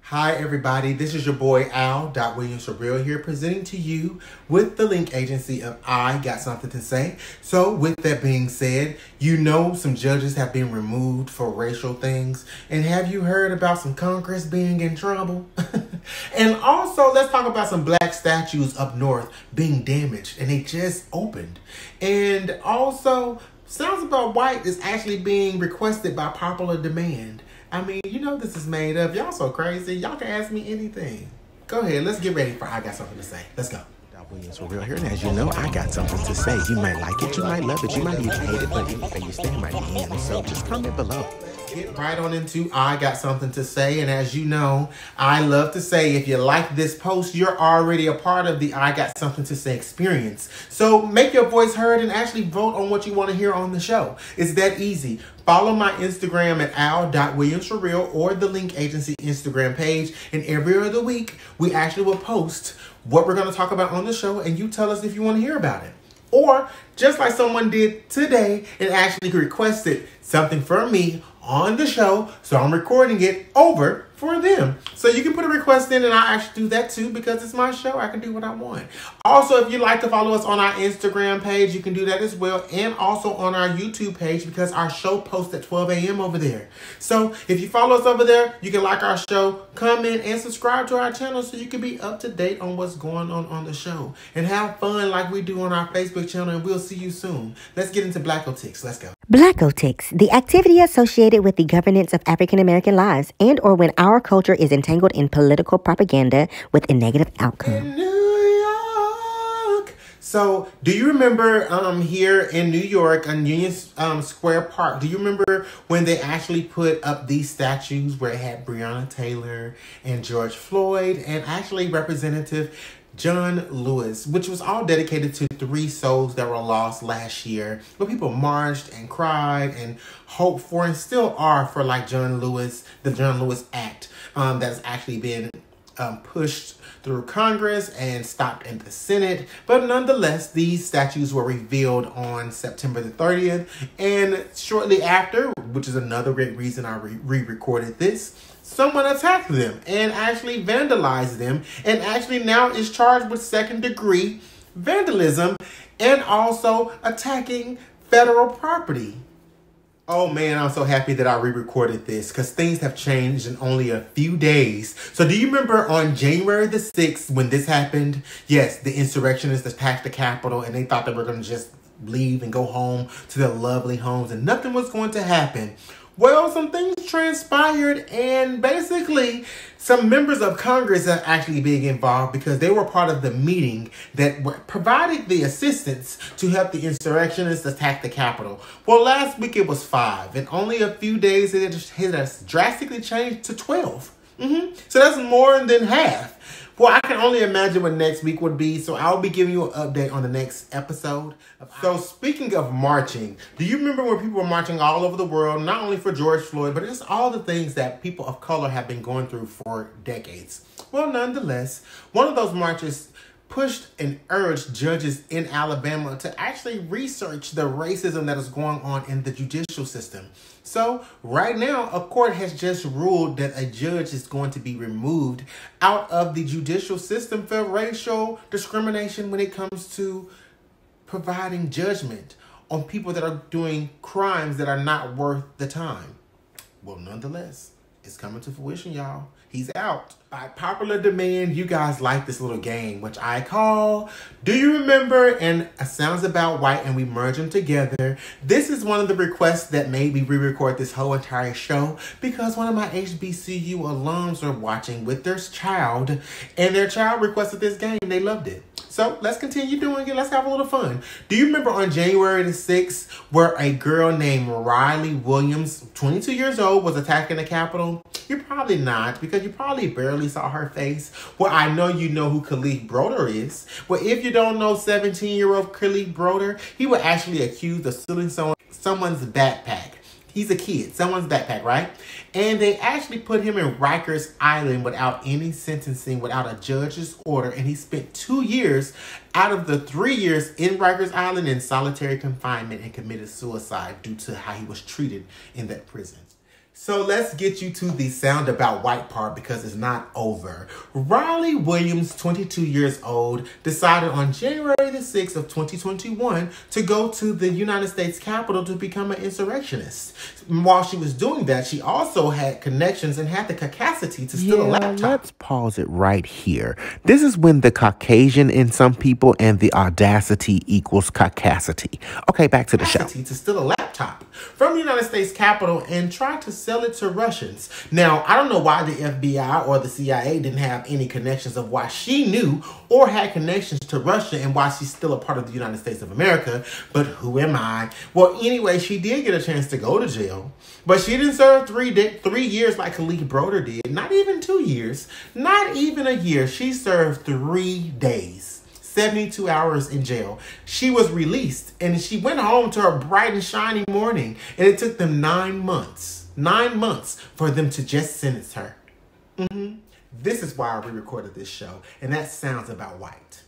Hi everybody, this is your boy Al Williams for Real here, presenting to you with the link agency of I Got Something to Say. So with that being said, you know some judges have been removed for racial things, and have you heard about some Congress being in trouble? And also let's talk about some black statues up north being damaged, and they just opened. And also Sounds About White is actually being requested by popular demand. I mean, you know this is made up. Y'all so crazy. Y'all can ask me anything. Go ahead. Let's get ready for I Got Something to Say. Let's go. Williams for Real here, and as you know, I got something to say. You might like it, you might love it, you might even hate it, but anything you stand by the end. So just comment below. Get right on into I Got Something to Say. And as you know, I love to say if you like this post, you're already a part of the I Got Something to Say experience. So make your voice heard and actually vote on what you want to hear on the show. It's that easy. Follow my Instagram at al.williamsforreal or the Link Agency Instagram page. And every other week, we actually will post what we're going to talk about on the show, and you tell us if you want to hear about it. Or just like someone did today and actually requested something from me on the show, so I'm recording it over for them. So you can put a request in and I'll actually do that too because it's my show. I can do what I want. Also, if you'd like to follow us on our Instagram page, you can do that as well. And also on our YouTube page because our show posts at 12 a.m. over there. So if you follow us over there, you can like our show, comment, and subscribe to our channel so you can be up to date on what's going on the show. And have fun like we do on our Facebook channel, and we'll see you soon. Let's get into Blackotics. Let's go. Blackotics, the activity associated with the governance of African American lives and or when our culture is entangled in political propaganda with a negative outcome. In New York. So, do you remember here in New York on Union Square Park, do you remember when they actually put up these statues where it had Breonna Taylor and George Floyd and actually Representative John Lewis, which was all dedicated to 3 souls that were lost last year, where people marched and cried and hoped for and still are for like John Lewis, the John Lewis Act that's actually been pushed through Congress and stopped in the Senate. But nonetheless, these statues were revealed on September the 30th. And shortly after, which is another great reason I re-recorded this, someone attacked them and actually vandalized them and actually now is charged with second-degree vandalism and also attacking federal property. Oh man, I'm so happy that I re-recorded this because things have changed in only a few days. So do you remember on January the 6th when this happened? Yes, the insurrectionists attacked the Capitol and they thought they were going to just leave and go home to their lovely homes and nothing was going to happen. Well, some things transpired and basically some members of Congress are actually being involved because they were part of the meeting that provided the assistance to help the insurrectionists attack the Capitol. Well, last week it was 5 and only a few days it has drastically changed to 12. So that's more than half. Well, I can only imagine what next week would be, so I'll be giving you an update on the next episode. So speaking of marching, do you remember when people were marching all over the world, not only for George Floyd, but just all the things that people of color have been going through for decades? Well, nonetheless, one of those marches pushed and urged judges in Alabama to actually research the racism that is going on in the judicial system. So right now, a court has just ruled that a judge is going to be removed out of the judicial system for racial discrimination when it comes to providing judgment on people that are doing crimes that are not worth the time. Well, nonetheless, it's coming to fruition, y'all. He's out. By popular demand, you guys like this little game, which I call Do You Remember? And Sounds About White, and we merge them together. This is one of the requests that made me re-record this whole entire show because one of my HBCU alums are watching with their child, and their child requested this game. They loved it. So let's continue doing it. Let's have a little fun. Do you remember on January the 6th where a girl named Riley Williams, 22 years old, was attacking the Capitol? You're probably not because you probably barely saw her face. Well, I know you know who Khalif Broder is. Well, if you don't know 17-year-old Khalif Broder, he was actually accused of stealing someone's backpack. He's a kid, someone's backpack, right? And they actually put him in Rikers Island without any sentencing, without a judge's order. And he spent 2 years out of the 3 years in Rikers Island in solitary confinement and committed suicide due to how he was treated in that prison. So let's get you to the sound about white part because it's not over. Riley Williams, 22 years old, decided on January the 6th of 2021 to go to the United States Capitol to become an insurrectionist. While she was doing that, she also had connections and had the capacity to steal a laptop. Let's pause it right here. This is when the Caucasian in some people and the audacity equals caucasity. Okay, back to the show. To steal a laptop from the United States Capitol and try to sell it to Russians. Now, I don't know why the FBI or the CIA didn't have any connections of why she knew or had connections to Russia and why she's still a part of the United States of America, but who am I? Well, anyway, she did get a chance to go to jail, but she didn't serve 3 years like Khalid Broder did. Not even 2 years, not even a year. She served 3 days. 72 hours in jail. She was released and she went home to her bright and shiny morning. And it took them 9 months. 9 months for them to just sentence her. This is why we recorded this show. And that sounds about white.